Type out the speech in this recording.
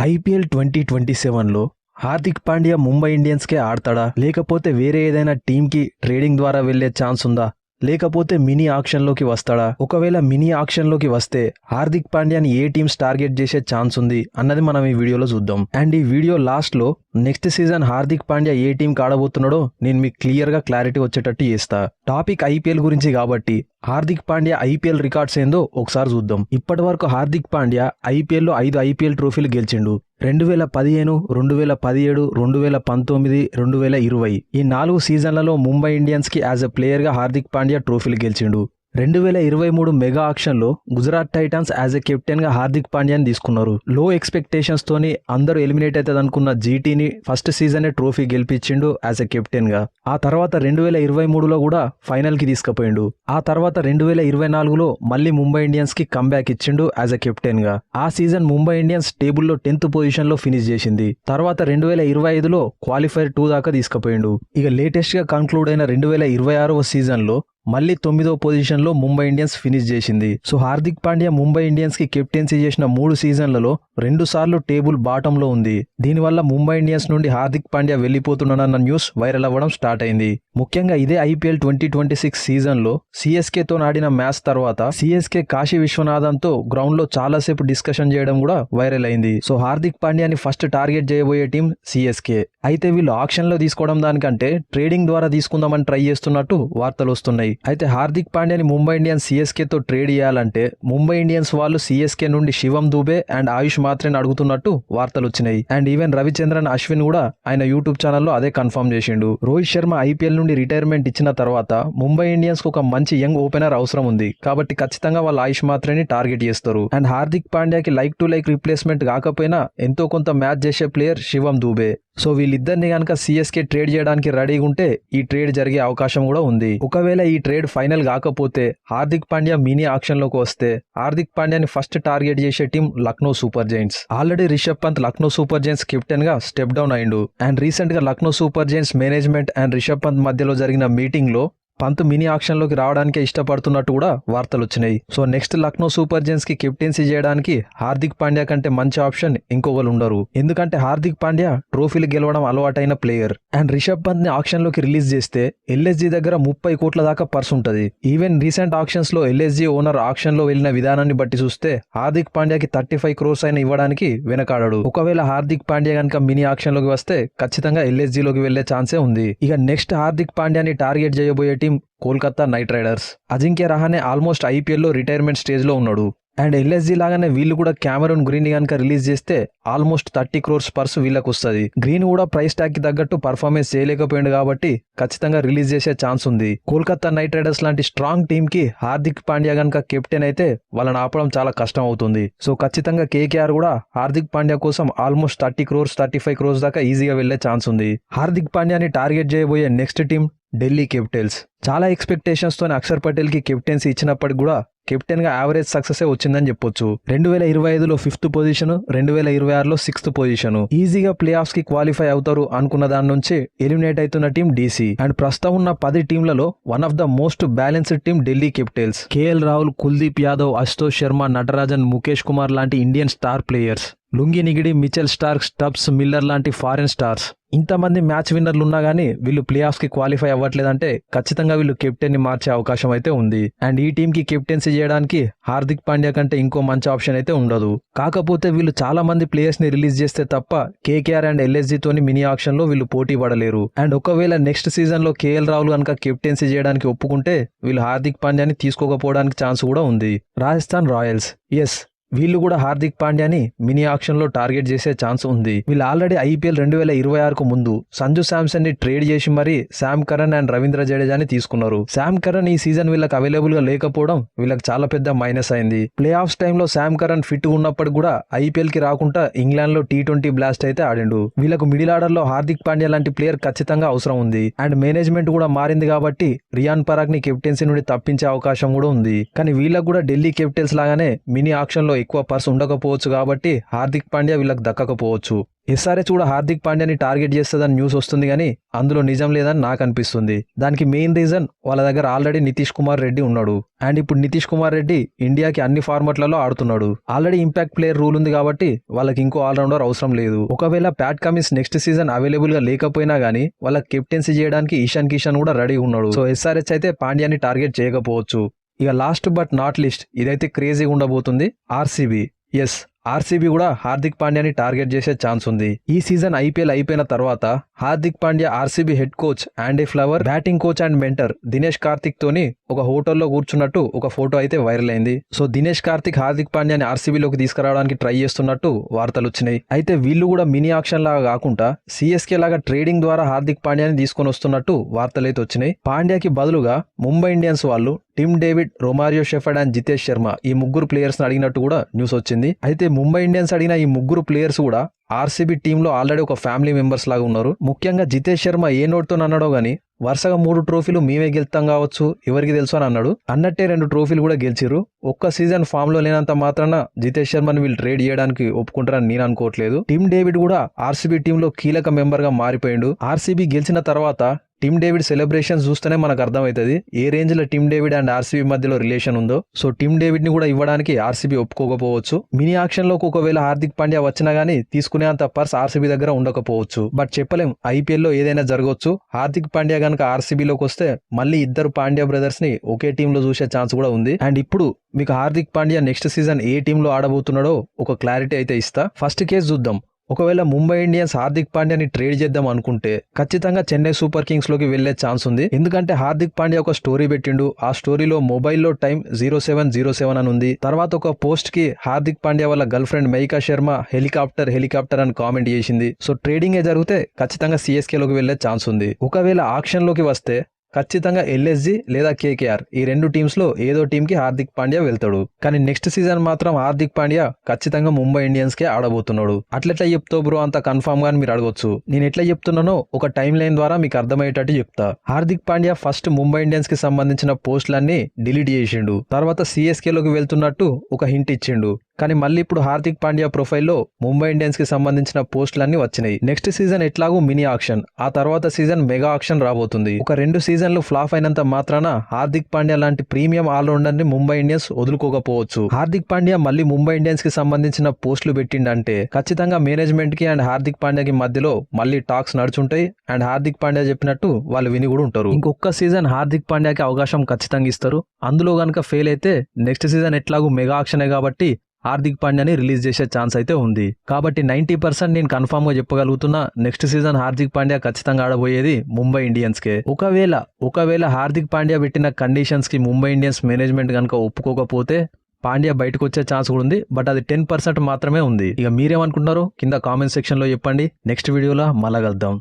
IPL 2027లో Hardik Pandya Mumbai ఇండియన్స్కే ఆడతాడా, లేకపోతే వేరే ఏదైనా టీంకి ట్రేడింగ్ ద్వారా వెళ్లే ఛాన్స్ ఉందా, లేకపోతే మినీ ఆక్షన్లోకి వస్తాడా? ఒకవేళ మినీ ఆక్షన్లోకి వస్తే హార్దిక్ పాండ్యాని ఏ టీమ్స్ టార్గెట్ చేసే ఛాన్స్ ఉంది అన్నది మనం ఈ వీడియోలో చూద్దాం. అండ్ ఈ వీడియో లాస్ట్లో నెక్స్ట్ సీజన్ హార్దిక్ పాండ్యా ఏ టీం ఆడబోతున్నాడో నేను మీకు క్లియర్గా క్లారిటీ వచ్చేటట్టు చేస్తా. టాపిక్ ఐపీఎల్ గురించి కాబట్టి హార్దిక్ పాండ్యా ఐపీఎల్ రికార్డ్స్ ఏందో ఒకసారి చూద్దాం. ఇప్పటి వరకు హార్దిక్ పాండ్యా ఐపీఎల్లో 5 ఐపీఎల్ ట్రోఫీలు గెలిచిండు. 2015, 2017, 2019, 2020 ఈ 4 సీజన్లలో ముంబై ఇండియన్స్కి యాజ్ ఎ ప్లేయర్గా హార్దిక్ పాండ్యా ట్రోఫీలు గెలిచిండు. 2023 మెగా ఆక్షన్లో గుజరాత్ టైటాన్స్ యాజ్ ఎ కెప్టెన్గా హార్దిక్ పాండ్యాని తీసుకున్నారు. లో ఎక్స్పెక్టేషన్స్ తోని అందరూ ఎలిమినేట్ అవుతుంది అనుకున్న జీటీని ఫస్ట్ సీజనే ట్రోఫీ గెలిపించిండు యాజ్ ఎ కెప్టెన్గా. ఆ తర్వాత 2023లో కూడా ఫైనల్కి తీసుకుపోయిండు. ఆ తర్వాత 2024లో మళ్ళీ ముంబై ఇండియన్స్కి కంబ్యాక్ ఇచ్చిండు యాజ్ ఎ కెప్టెన్గా. ఆ సీజన్ ముంబై ఇండియన్స్ టేబుల్లో 10th పొజిషన్లో ఫినిష్ చేసింది. తర్వాత 2025లో క్వాలిఫైర్ 2 దాకా తీసుకుపోయిండు. ఇక లేటెస్ట్గా కంక్లూడ్ అయిన 2026వ సీజన్లో మళ్ళీ 9వ పొజిషన్లో ముంబై ఇండియన్స్ ఫినిష్ చేసింది. సో హార్దిక్ పాండ్యా ముంబై ఇండియన్స్కి కెప్టెన్సీ చేసిన 3 సీజన్లలో 2 సార్లు టేబుల్ బాటంలో ఉంది. దీనివల్ల ముంబై ఇండియన్స్ నుండి హార్దిక్ పాండ్యా వెళ్లిపోతున్నాడన్న న్యూస్ వైరల్ అవ్వడం స్టార్ట్ అయింది. ముఖ్యంగా ఇదే ఐపీఎల్ 2026 సీజన్లో సిఎస్కేతో ఆడిన మ్యాచ్ తర్వాత సిఎస్కే కాశీ విశ్వనాథన్తో గ్రౌండ్లో చాలాసేపు డిస్కషన్ చేయడం కూడా వైరల్ అయింది. సో హార్దిక్ పాండ్యాని ఫస్ట్ టార్గెట్ చేయబోయే టీం సిఎస్కే. అయితే వీళ్ళు ఆక్షన్లో తీసుకోవడం దానికంటే ట్రేడింగ్ ద్వారా తీసుకుందామని ట్రై చేస్తున్నట్టు వార్తలు వస్తున్నాయి. అయితే హార్దిక్ పాండ్యాని ముంబై ఇండియన్స్ సిఎస్కేతో ట్రేడ్ చేయాలంటే ముంబై ఇండియన్స్ వాళ్ళు సిఎస్కే నుండి శివం దూబే అండ్ ఆయుష్ మాత్రేని అడుగుతున్నట్టు వార్తలు వచ్చినాయి. అండ్ ఈవెన్ రవిచంద్రన్ అశ్విన్ కూడా ఆయన యూట్యూబ్ ఛానల్లో అదే కన్ఫర్మ్ చేసిండు. రోహిత్ శర్మ ఐపీఎల్ నుండి రిటైర్మెంట్ ఇచ్చిన తర్వాత ముంబై ఇండియన్స్ కు ఒక మంచి యంగ్ ఓపెనర్ అవసరం ఉంది. కాబట్టి ఖచ్చితంగా వాళ్ళు ఆయుష్ మాత్రేని టార్గెట్ చేస్తారు. అండ్ హార్దిక్ పాండ్యాకి లైక్ టు లైక్ రీప్లేస్మెంట్ కాకపోయినా ఎంతో కొంత మ్యాచ్ చేసే ప్లేయర్ శివం దూబే. సో వీళ్ళిద్దరిని కనుక సిఎస్కే ట్రేడ్ చేయడానికి రెడీగా ఉంటే ఈ ట్రేడ్ జరిగే అవకాశం కూడా ఉంది. ఒకవేళ ఈ ట్రేడ్ ఫైనల్ కాకపోతే హార్దిక్ పాండ్యా మినీ ఆక్షన్ లోకి వస్తే హార్దిక్ పాండ్యాని ఫస్ట్ టార్గెట్ చేసే team Lucknow super giants. Already Rishabh Pant Lucknow super giants captain గా స్టెప్ డౌన్ అయిండు. అండ్ రీసెంట్ గా Lucknow super giants management and Rishabh Pant మధ్యలో జరిగిన మీటింగ్ లో పంత్ మినీ ఆక్షన్లోకి రావడానికే ఇష్టపడుతున్నట్టు కూడా వార్తలు వచ్చినాయి. So next Lucknow super Giants కి కెప్టెన్సీ చేయడానికి హార్దిక్ పాండ్యా కంటే మంచి ఆప్షన్ ఇంకొకరు ఉండరు. ఎందుకంటే హార్దిక్ పాండ్యా ట్రోఫీలు గెలవడం అలవాటైన ప్లేయర్. అండ్ రిషబ్ పంత్ ని ఆక్షన్లోకి రిలీజ్ చేస్తే ఎల్ఎస్జీ దగ్గర 30 కోట్ల దాకా పర్స్ ఉంటుంది. ఈవెన్ రీసెంట్ ఆక్షన్స్ లో ఎల్ఎస్జీ ఓనర్ ఆక్షన్ లో వెళ్లిన విధానాన్ని బట్టి చూస్తే హార్దిక్ పాండ్యాకి 35 crores అయినా ఇవ్వడానికి వెనకాడడు. ఒకవేళ హార్దిక్ పాండ్యా కనుక మినీ ఆక్షన్ లోకి వస్తే ఖచ్చితంగా ఎల్ఎస్జీలోకి వెళ్లే ఛాన్సే ఉంది. ఇక నెక్స్ట్ హార్దిక్ పాండ్యాని టార్గెట్ చేయబోయే team Kolkata night riders. Ajinkya Rahane almost ఐపీఎల్లో రిటైర్మెంట్ స్టేజ్ లో ఉన్నాడు. అండ్ ఎల్ఎస్జీ లాగానే వీళ్ళు కూడా క్యామరూన్ గ్రీన్ కనుక రిలీజ్ చేస్తే ఆల్మోస్ట్ 30 crores పర్స్ వీళ్ళకి వస్తుంది. గ్రీన్ కూడా ప్రైస్ ట్యాగ్ కి తగ్గట్టు పర్ఫార్మెన్స్ చేయలేకపోయింది కాబట్టి ఖచ్చితంగా రిలీజ్ చేసే ఛాన్స్ ఉంది. కోల్కతా నైట్ రైడర్స్ లాంటి స్ట్రాంగ్ టీమ్ కి హార్దిక్ పాండ్యా కనుక కెప్టెన్ అయితే వాళ్ళని ఆపడం చాలా కష్టం అవుతుంది. సో ఖచ్చితంగా కేకేఆర్ కూడా హార్దిక్ పాండ్యా కోసం ఆల్మోస్ట్ 30 crores 35 crores దాకా ఈజీగా వెళ్లే ఛాన్స్ ఉంది. హార్దిక్ పాండ్యాని టార్గెట్ చేయబోయే నెక్స్ట్ టీం ఢిల్లీ క్యాపిటల్స్. చాలా ఎక్స్పెక్టేషన్స్ తో అక్షర్ పటేల్ కి కెప్టెన్సీ ఇచ్చినప్పటికి కూడా కెప్టెన్ గా యావరేజ్ సక్సెస్ వచ్చిందని చెప్పొచ్చు. 2025లో 5th పొజిషన్, 2026లో 6th పొజిషన్. ఈజీగా ప్లే ఆఫ్స్ కి క్వాలిఫై అవుతారు అనుకున్న దాని నుంచి ఎలిమినేట్ అవుతున్న టీం డీసీ. అండ్ ప్రస్తుతం ఉన్న 10 టీంలలో one of the most balanced team Delhi Capitals. KL Rahul, Kuldeep Yadav, Ashutosh Sharma, Natarajan, Mukesh Kumar లాంటి Indian star players, Lungi Ngidi, Mitchell Starc, Stubbs, Miller లాంటి ఫారెన్ స్టార్స్. ఇంతమంది మ్యాచ్ విన్నర్లు ఉన్నా గానీ వీళ్ళు ప్లే ఆఫ్స్ కి క్వాలిఫై అవ్వట్లేదంటే ఖచ్చితంగా వీళ్ళు కెప్టెన్ ని మార్చే అవకాశం అయితే ఉంది. అండ్ ఈ టీం కి కెప్టెన్సీ చేయడానికి హార్దిక్ పాండ్యా కంటే ఇంకో మంచి ఆప్షన్ అయితే ఉండదు. కాకపోతే వీళ్ళు చాలా మంది ప్లేయర్స్ ని రిలీజ్ చేస్తే తప్ప కేకేఆర్ అండ్ ఎల్ఎస్జీ తోని మినీ ఆక్షన్ లో వీళ్ళు పోటీ పడలేరు. అండ్ ఒకవేళ నెక్స్ట్ సీజన్ లో కేఎల్ రాహుల్ కనుక కెప్టెన్సీ చేయడానికి ఒప్పుకుంటే వీళ్ళు హార్దిక్ పాండ్యాని తీసుకోకపోవడానికి ఛాన్స్ కూడా ఉంది. రాజస్థాన్ రాయల్స్. ఎస్, వీళ్ళు కూడా హార్దిక్ పాండ్యాని మినీ ఆక్షన్ లో టార్గెట్ చేసే ఛాన్స్ ఉంది. వీళ్ళు ఆల్రెడీ ఐపీఎల్ 2026కు ముందు సంజు శాంసన్ ని ట్రేడ్ చేసి మరీ శామ్ కరణ్ అండ్ రవీంద్ర జడేజాని తీసుకున్నారు. శామ్ కరణ్ ఈ సీజన్ వీళ్ళకి అవైలబుల్ గా లేకపోవడం వీళ్ళకి చాలా పెద్ద మైనస్ అయింది. ప్లే ఆఫ్స్ టైంలో శామ్ కరణ్ ఫిట్ ఉన్నప్పుడు కూడా ఐపీఎల్ కి రాకుండా ఇంగ్లాండ్ లో T20 బ్లాస్ట్ అయితే ఆడిండు. వీళ్ళకు మిడిల్ ఆర్డర్ లో హార్దిక్ పాండ్యా లాంటి ప్లేయర్ ఖచ్చితంగా అవసరం ఉంది. అండ్ మేనేజ్మెంట్ కూడా మారింది కాబట్టి రియాన్ పరాగ్ ని కెప్టెన్సీ నుండి తప్పించే అవకాశం కూడా ఉంది. కానీ వీళ్ళకు కూడా ఢిల్లీ క్యాపిటల్స్ లాగానే మినీ ఆక్షన్ లో ఎక్కువ పర్స్ ఉండకపోవచ్చు కాబట్టి హార్దిక్ పాండ్యా వీళ్ళకి దక్కకపోవచ్చు. ఎస్ఆర్హెచ్ కూడా హార్దిక్ పాండ్యాని టార్గెట్ చేస్తుందని న్యూస్ వస్తుంది కానీ అందులో నిజం లేదని నాకు అనిపిస్తుంది. దానికి మెయిన్ రీజన్ వాళ్ళ దగ్గర ఆల్రెడీ నితీష్ కుమార్ రెడ్డి ఉన్నాడు. అండ్ ఇప్పుడు నితీష్ కుమార్ రెడ్డి ఇండియాకి అన్ని ఫార్మాట్లలో ఆడుతున్నాడు. ఆల్రెడీ ఇంపాక్ట్ ప్లేయర్ రూల్ ఉంది కాబట్టి వాళ్ళకి ఇంకో ఆల్రౌండర్ అవసరం లేదు. ఒకవేళ Pat Cummins next season available గా లేకపోయినా గానీ వాళ్ళకి కెప్టెన్సీ చేయడానికి ఇషాన్ కిషన్ కూడా రెడీ ఉన్నాడు. సో ఎస్ఆర్హెచ్ అయితే పాండ్యాని టార్గెట్ చేయకపోవచ్చు. ఇక లాస్ట్ బట్ నాట్ లిస్ట్ ఇదైతే క్రేజీగా ఉండబోతుంది ఆర్సీబీ. ఎస్, ఆర్సీబీ కూడా హార్దిక్ పాండ్యాని టార్గెట్ చేసే ఛాన్స్ ఉంది. ఈ సీజన్ ఐపీఎల్ అయిపోయిన తర్వాత Hardik Pandya RCB head coach Andy Flower, batting coach and mentor Dinesh Karthik తోని ఒక హోటల్లో కూర్చున్నట్టు ఒక ఫోటో అయితే వైరల్ అయింది. సో దినేష్ కార్తిక్ హార్దిక్ పాండ్యాని ఆర్సీబీలోకి తీసుకురావడానికి ట్రై చేస్తున్నట్టు వార్తలు వచ్చినాయి. అయితే వీళ్ళు కూడా మినీ ఆక్షన్ లాగా కాకుండా సిఎస్కే లాగా ట్రేడింగ్ ద్వారా హార్దిక్ పాండ్యాని తీసుకొని వస్తున్నట్టు వార్తలు అయితే వచ్చినాయి. పాండ్యాకి బదులుగా ముంబై ఇండియన్స్ వాళ్ళు Tim David, Romario Shepherd and Jitesh Sharma ఈ ముగ్గురు ప్లేయర్స్ అడిగినట్టు కూడా న్యూస్ వచ్చింది. అయితే ముంబై ఇండియన్స్ అడిగిన ఈ ముగ్గురు ప్లేయర్స్ కూడా ఆర్సీబీ టీంలో ఆల్రెడీ ఒక ఫ్యామిలీ మెంబర్స్ లాగా ఉన్నారు. ముఖ్యంగా జితేష్ శర్మ ఏ నోట్తో అన్నాడో గానీ వరుసగా 3 ట్రోఫీలు మేమే గెలుస్తాం కావచ్చు, ఎవరికి తెలుసు అని అన్నాడు. అన్నట్టే 2 ట్రోఫీలు కూడా గెలిచిర్రు. ఒక్క సీజన్ ఫామ్ లో లేనంత మాత్రాన జితేష్ శర్మని వీళ్ళు ట్రేడ్ చేయడానికి ఒప్పుకుంటారని నేను అనుకోవట్లేదు. టిమ్ డేవిడ్ కూడా ఆర్సీబీ టీంలో కీలక మెంబర్ గా మారిపోయిండు. ఆర్సీబీ గెలిచిన తర్వాత టిమ్ డేవిడ్ సెలబ్రేషన్స్ చూస్తేనే మనకు అర్థమవుతుంది ఏ రేంజ్ లో టిమ్ డేవిడ్ అండ్ ఆర్సీబీ మధ్యలో రిలేషన్ ఉందో. సో టిమ్ డేవిడ్ ని కూడా ఇవ్వడానికి ఆర్సీబీ ఒప్పుకోకపోవచ్చు. మినీ ఆక్షన్ లోకి ఒకవేళ హార్దిక్ పాండ్యా వచ్చినా గానీ తీసుకునేంత పర్స్ ఆర్సీబీ దగ్గర ఉండకపోవచ్చు. బట్ చెప్పలేం, ఐపీఎల్ లో ఏదైనా జరగవచ్చు. హార్దిక్ పాండ్యా కనుక ఆర్సీబీలోకి వస్తే మళ్ళీ ఇద్దరు పాండ్యా బ్రదర్స్ ని ఒకే టీమ్ లో చూసే ఛాన్స్ కూడా ఉంది. అండ్ ఇప్పుడు మీకు హార్దిక్ పాండ్యా నెక్స్ట్ సీజన్ ఏ టీమ్ లో ఆడబోతున్నాడో ఒక క్లారిటీ అయితే ఇస్తా. ఫస్ట్ కేసు చూద్దాం. ఒకవేళ ముంబై ఇండియన్స్ హార్దిక్ పాండ్యాని ట్రేడ్ చేద్దాం అనుకుంటే ఖచ్చితంగా చెన్నై సూపర్ కింగ్స్ లోకి వెళ్లే ఛాన్స్ ఉంది. ఎందుకంటే హార్దిక్ పాండ్యా ఒక స్టోరీ పెట్టిండు. ఆ స్టోరీలో మొబైల్లో టైం 0707 అని ఉంది. తర్వాత ఒక పోస్ట్ కి హార్దిక్ పాండ్యా వాళ్ళ గర్ల్ ఫ్రెండ్ మయికా శర్మ హెలికాప్టర్ అని కామెంట్ చేసింది. సో ట్రేడింగ్ జరిగితే ఖచ్చితంగా సిఎస్కే లోకి వెళ్లే ఛాన్స్ ఉంది. ఒకవేళ ఆక్షన్ లోకి వస్తే ఖచ్చితంగా ఎల్ఎస్జీ లేదా కేకేఆర్ ఈ 2 టీమ్స్ లో ఏదో టీమ్ కి హార్దిక్ పాండ్యా వెళ్తాడు. కానీ నెక్స్ట్ సీజన్ మాత్రం హార్దిక్ పాండ్యా ఖచ్చితంగా ముంబై ఇండియన్స్ కే ఆడబోతున్నాడు. అట్లెట్లా చెప్తావు బ్రో అంత కన్ఫర్మ్ గా మీరు అడగొచ్చు. నేను ఎట్లా చెప్తున్నానో ఒక టైం లైన్ ద్వారా మీకు అర్థమయ్యేటట్టు చెప్తా. హార్దిక్ పాండ్యా ఫస్ట్ ముంబై ఇండియన్స్ కి సంబంధించిన పోస్టులన్నీ డిలీట్ చేసిండు. తర్వాత సిఎస్కే లోకి వెళ్తున్నట్టు ఒక హింట్ ఇచ్చిండు. కానీ మళ్ళీ ఇప్పుడు హార్దిక్ పాండ్యా ప్రొఫైల్లో ముంబై ఇండియన్స్ కి సంబంధించిన పోస్టులన్నీ వచ్చినాయి. నెక్స్ట్ సీజన్ ఎట్లాగూ మినీ ఆక్షన్, ఆ తర్వాత సీజన్ మెగా ఆక్షన్ రాబోతుంది. ఒక 2 సీజన్లు ఫ్లాప్ అయినంత మాత్రాన హార్దిక్ పాండ్యా లాంటి ప్రీమియం ఆల్రౌండర్ ని ముంబై ఇండియన్స్ వదులుకోకపోవచ్చు. హార్దిక్ పాండ్యా మళ్ళీ ముంబై ఇండియన్స్ కి సంబంధించిన పోస్టులు పెట్టిండంటే ఖచ్చితంగా మేనేజ్మెంట్ కి అండ్ హార్దిక్ పాండ్యాకి మధ్యలో మళ్ళీ టాక్స్ నడుచుంటాయి. అండ్ హార్దిక్ పాండ్యా చెప్పినట్టు వాళ్ళు విని కూడా ఉంటారు. ఇంకొక సీజన్ హార్దిక్ పాండ్యాకి అవకాశం ఖచ్చితంగా ఇస్తారు. అందులో గనక ఫెయిల్ అయితే నెక్స్ట్ సీజన్ ఎట్లాగూ మెగా ఆక్షనే కాబట్టి హార్దిక్ పాండ్యాని రిలీజ్ చేసే ఛాన్స్ అయితే ఉంది. కాబట్టి 90% నేను కన్ఫర్మ్ గా చెప్పగలుగుతున్నా నెక్స్ట్ సీజన్ హార్దిక్ పాండ్యా ఖచ్చితంగా ఆడబోయేది ముంబై ఇండియన్స్ కే. ఒకవేళ హార్దిక్ పాండ్యా పెట్టిన కండిషన్స్ కి ముంబై ఇండియన్స్ మేనేజ్మెంట్ కనుక ఒప్పుకోకపోతే పాండ్యా బయటకు వచ్చే ఛాన్స్ కూడా ఉంది. బట్ అది 10% మాత్రమే ఉంది. ఇక మీరేమనుకుంటున్నారో కింద కామెంట్ సెక్షన్ లో చెప్పండి. నెక్స్ట్ వీడియోలో మళ్ళా కలుద్దాం.